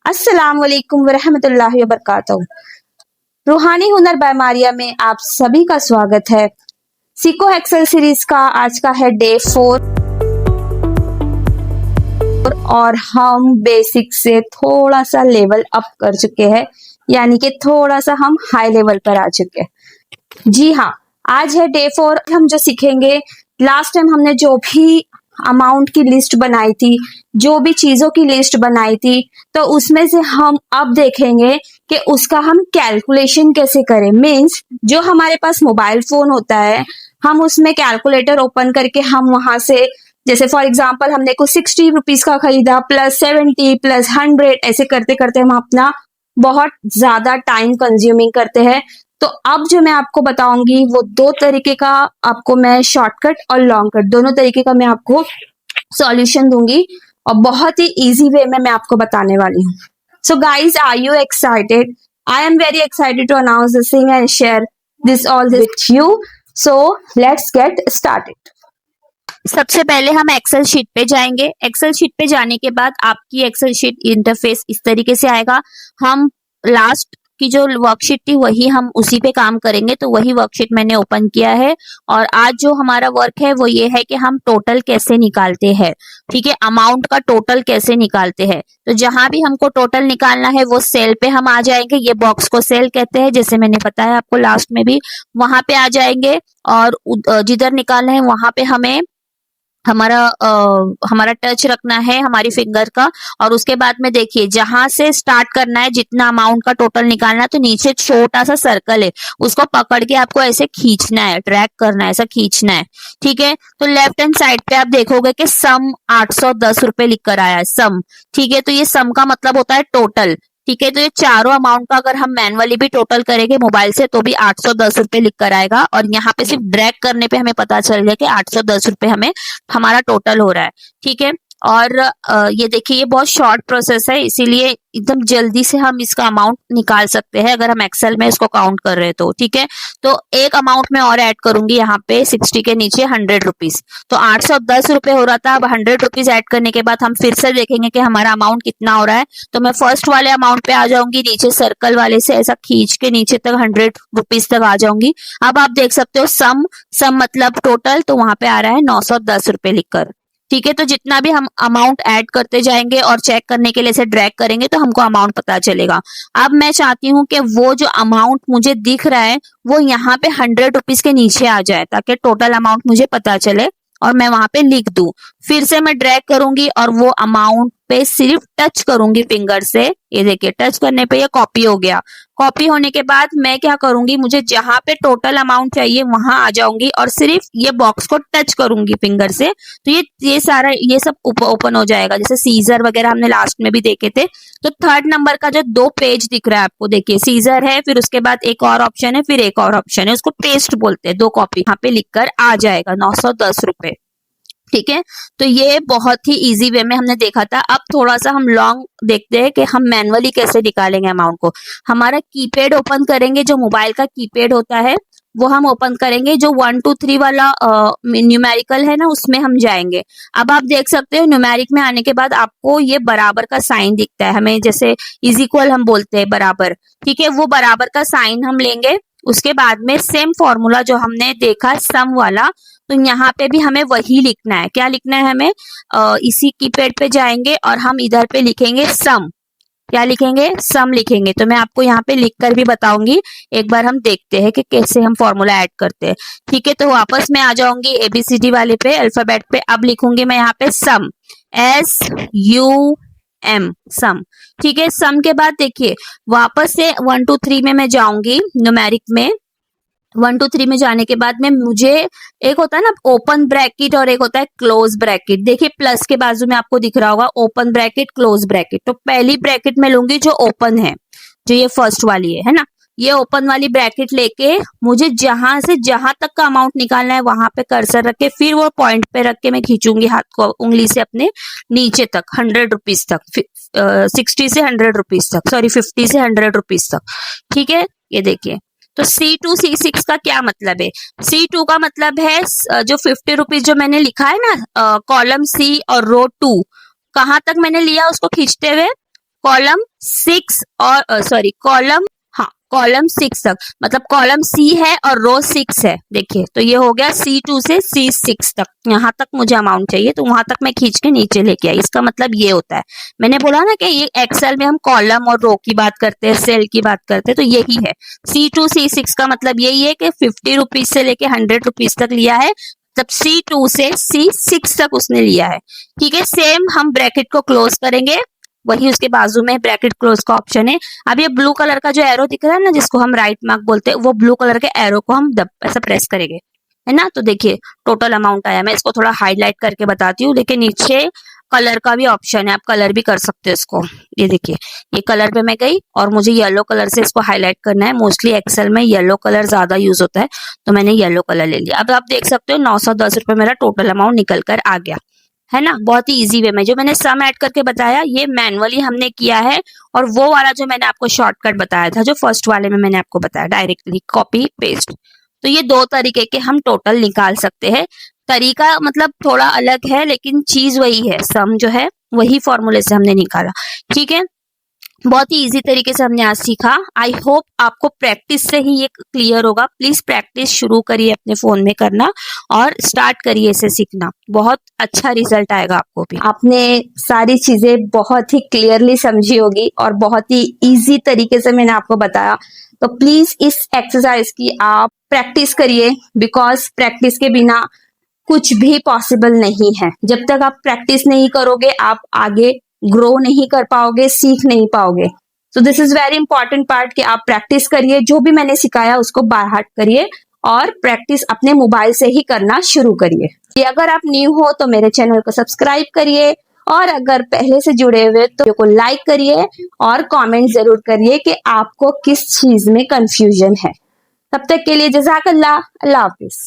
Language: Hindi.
अस्सलाम वालेकुम वरहमतुल्लाहि वबरकातुहू। रूहानी हुनर बाय मारिया में आप सभी का स्वागत है। सीको एक्सेल सीरीज का आज का है डे 4 और हम बेसिक से थोड़ा सा लेवल अप कर चुके हैं, यानी कि थोड़ा सा हम हाई लेवल पर आ चुके हैं। जी हाँ, आज है डे 4। हम जो सीखेंगे, लास्ट टाइम हमने जो भी अमाउंट की लिस्ट बनाई थी, जो भी चीजों की लिस्ट बनाई थी, तो उसमें से हम अब देखेंगे कि उसका हम कैलकुलेशन कैसे करें। मीन्स जो हमारे पास मोबाइल फोन होता है, हम उसमें कैलकुलेटर ओपन करके हम वहां से, जैसे फॉर एग्जाम्पल हमने को 60 रुपीज का खरीदा, प्लस 70 प्लस 100, ऐसे करते करते हम अपना बहुत ज्यादा टाइम कंज्यूमिंग करते हैं। तो अब जो मैं आपको बताऊंगी वो दो तरीके का आपको मैं शॉर्टकट और लॉन्ग कट दोनों तरीके का मैं आपको सॉल्यूशन दूंगी और बहुत ही इजी वे में मैं आपको बताने वाली हूँ। So guys, are you excited? I am very excited to announce this thing and share this all with you. So let's get started. सबसे पहले हम एक्सेल शीट पे जाएंगे। एक्सेल शीट पे जाने के बाद आपकी एक्सेल शीट इंटरफेस इस तरीके से आएगा। हम लास्ट की जो वर्कशीट थी वही हम उसी पे काम करेंगे, तो वही वर्कशीट मैंने ओपन किया है। और आज जो हमारा वर्क है वो ये है कि हम टोटल कैसे निकालते हैं, ठीक है, अमाउंट का टोटल कैसे निकालते हैं। तो जहां भी हमको टोटल निकालना है वो सेल पे हम आ जाएंगे। ये बॉक्स को सेल कहते हैं, जैसे मैंने बताया आपको लास्ट में भी, वहां पे आ जाएंगे और जिधर निकालना है वहां पे हमें हमारा टच रखना है, हमारी फिंगर का। और उसके बाद में देखिए, जहां से स्टार्ट करना है, जितना अमाउंट का टोटल निकालना है, तो नीचे छोटा सा सर्कल है, उसको पकड़ के आपको ऐसे खींचना है, ड्रैग करना है, ऐसा खींचना है, ठीक है। तो लेफ्ट हैंड साइड पे आप देखोगे कि सम 810 रुपए लिख कर आया है, सम, ठीक है। तो ये सम का मतलब होता है टोटल, ठीक है। तो ये चारों अमाउंट का अगर हम मैनुअली भी टोटल करेंगे मोबाइल से तो भी 810 रुपए लिख कर आएगा। और यहाँ पे सिर्फ ड्रैग करने पे हमें पता चल गया कि 810 रुपए हमें हमारा टोटल हो रहा है, ठीक है। और ये देखिए, ये बहुत शॉर्ट प्रोसेस है, इसीलिए एकदम जल्दी से हम इसका अमाउंट निकाल सकते हैं अगर हम एक्सेल में इसको काउंट कर रहे हैं तो, ठीक है। तो एक अमाउंट में और ऐड करूंगी यहाँ पे 60 के नीचे 100 रुपीज, तो 810 रुपए हो रहा था। अब 100 रुपीज ऐड करने के बाद हम फिर से देखेंगे कि हमारा अमाउंट कितना हो रहा है। तो मैं फर्स्ट वाले अमाउंट पे आ जाऊंगी, नीचे सर्कल वाले से ऐसा खींच के नीचे तक 100 रुपीज तक आ जाऊंगी। अब आप देख सकते हो सम मतलब टोटल, तो वहां पे आ रहा है 910 रुपए लिखकर, ठीक है। तो जितना भी हम अमाउंट ऐड करते जाएंगे और चेक करने के लिए इसे ड्रैग करेंगे तो हमको अमाउंट पता चलेगा। अब मैं चाहती हूँ कि वो जो अमाउंट मुझे दिख रहा है वो यहाँ पे 100 रुपीज के नीचे आ जाए, ताकि टोटल अमाउंट मुझे पता चले और मैं वहां पे लिख दूं। फिर से मैं ड्रैग करूंगी और वो अमाउंट पे सिर्फ टच करूंगी फिंगर से। ये देखिए, टच करने पे ये कॉपी हो गया। कॉपी होने के बाद मैं क्या करूंगी, मुझे जहां पे टोटल अमाउंट चाहिए वहां आ जाऊंगी और सिर्फ ये बॉक्स को टच करूंगी फिंगर से, तो ये सारा ये सब ओपन हो जाएगा। जैसे सीजर वगैरह हमने लास्ट में भी देखे थे। तो थर्ड नंबर का जो दो पेज दिख रहा है आपको, देखिए सीजर है, फिर उसके बाद एक और ऑप्शन है, फिर एक और ऑप्शन है, उसको पेस्ट बोलते हैं। दो कॉपी यहाँ पे लिखकर आ जाएगा 910 रुपए, ठीक है। तो ये बहुत ही इजी वे में हमने देखा था। अब थोड़ा सा हम लॉन्ग देखते हैं कि हम मैनुअली कैसे निकालेंगे अमाउंट को। हमारा कीपैड ओपन करेंगे, जो मोबाइल का कीपैड होता है वो हम ओपन करेंगे। जो 1 2 3 वाला न्यूमेरिकल है ना, उसमें हम जाएंगे। अब आप देख सकते हो न्यूमेरिक में आने के बाद आपको ये बराबर का साइन दिखता है, हमें जैसे इज इक्वल हम बोलते हैं बराबर, ठीक है। वो बराबर का साइन हम लेंगे। उसके बाद में सेम फॉर्मूला जो हमने देखा सम वाला, तो यहाँ पे भी हमें वही लिखना है। क्या लिखना है हमें, इसी कीपैड पे जाएंगे और हम इधर पे लिखेंगे सम। क्या लिखेंगे, सम लिखेंगे। तो मैं आपको यहाँ पे लिख कर भी बताऊंगी। एक बार हम देखते हैं कि कैसे हम फॉर्मूला ऐड करते हैं, ठीक है। तो वापस मैं आ जाऊंगी ABCD वाले पे, अल्फाबेट पे। अब लिखूंगी मैं यहाँ पे सम, SUM, सम, ठीक है। सम के बाद देखिए वापस से 1 2 3 में मैं जाऊंगी न्यूमेरिक में। 1 2 3 में जाने के बाद में मुझे एक होता है ना ओपन ब्रैकेट और एक होता है क्लोज ब्रैकेट। देखिए प्लस के बाजू में आपको दिख रहा होगा ओपन ब्रैकेट क्लोज ब्रैकेट। तो पहली ब्रैकेट में लूंगी जो ओपन है, जो ये फर्स्ट वाली है ना। ये ओपन वाली ब्रैकेट लेके मुझे जहां से जहां तक का अमाउंट निकालना है वहां पे कर्सर रख के फिर वो पॉइंट पे रख के मैं खींचूंगी हाथ को उंगली से अपने नीचे तक 100 रुपीज तक, 60 से 100 रुपीज तक, सॉरी 50 से 100 रुपीज तक, ठीक है। ये देखिए, तो C2 C6 का क्या मतलब है। C2 का मतलब है जो 50 रुपीज जो मैंने लिखा है ना, कॉलम C और रो 2, कहां तक मैंने लिया उसको खींचते हुए, कॉलम 6 और सॉरी कॉलम, हाँ कॉलम 6 तक, मतलब कॉलम सी है और रो 6 है। देखिए तो ये हो गया C2 से C6 तक, यहाँ तक मुझे अमाउंट चाहिए तो वहां तक मैं खींच के नीचे लेके आई। इसका मतलब ये होता है, मैंने बोला ना कि ये एक्सेल में हम कॉलम और रो की बात करते हैं, सेल की बात करते हैं, तो यही है। C2 C6 का मतलब यही है कि 50 रुपीज से लेके 100 रुपीज तक लिया है, तब C2 से C6 तक उसने लिया है। ठीक है, सेम हम ब्रैकेट को क्लोज करेंगे, वही उसके बाजू में ब्रैकेट क्लोज का ऑप्शन है। अब ये ब्लू कलर का जो एरो दिख रहा है ना, जिसको हम राइट मार्क बोलते हैं, वो ब्लू कलर के एरो को हम ऐसा प्रेस करेंगे, है ना। तो देखिए टोटल अमाउंट आया। मैं इसको थोड़ा हाईलाइट करके बताती हूँ, लेकिन नीचे कलर का भी ऑप्शन है, आप कलर भी कर सकते हो इसको। ये देखिए, ये कलर पे मैं गई और मुझे येलो कलर से इसको हाईलाइट करना है। मोस्टली एक्सेल में येलो कलर ज्यादा यूज होता है, तो मैंने येलो कलर ले लिया। अब आप देख सकते हो 910 रुपए मेरा टोटल अमाउंट निकल कर आ गया, है ना। बहुत ही इजी वे में जो मैंने सम ऐड करके बताया, ये मैनुअली हमने किया है। और वो वाला जो मैंने आपको शॉर्टकट बताया था, जो फर्स्ट वाले में मैंने आपको बताया, डायरेक्टली कॉपी पेस्ट। तो ये दो तरीके के हम टोटल निकाल सकते हैं। तरीका मतलब थोड़ा अलग है, लेकिन चीज वही है, सम जो है वही फॉर्मूले से हमने निकाला। ठीक है, बहुत ही इजी तरीके से हमने आज सीखा। आई होप आपको प्रैक्टिस से ही ये क्लियर होगा। प्लीज प्रैक्टिस शुरू करिए अपने फोन में करना और स्टार्ट करिए इसे सीखना, बहुत अच्छा रिजल्ट आएगा आपको भी। आपने सारी चीजें बहुत ही क्लियरली समझी होगी और बहुत ही इजी तरीके से मैंने आपको बताया। तो प्लीज इस एक्सरसाइज की आप प्रैक्टिस करिए, बिकॉज प्रैक्टिस के बिना कुछ भी पॉसिबल नहीं है। जब तक आप प्रैक्टिस नहीं करोगे, आप आगे ग्रो नहीं कर पाओगे, सीख नहीं पाओगे। So this is very important part कि आप प्रैक्टिस करिए, जो भी मैंने सिखाया उसको बाय हार्ट करिए और प्रैक्टिस अपने मोबाइल से ही करना शुरू करिए। अगर आप न्यू हो तो मेरे चैनल को सब्सक्राइब करिए, और अगर पहले से जुड़े हुए तो को लाइक करिए और कमेंट जरूर करिए कि आपको किस चीज में कंफ्यूजन है। तब तक के लिए जज़ाकल्लाह, अल्लाह हाफिज।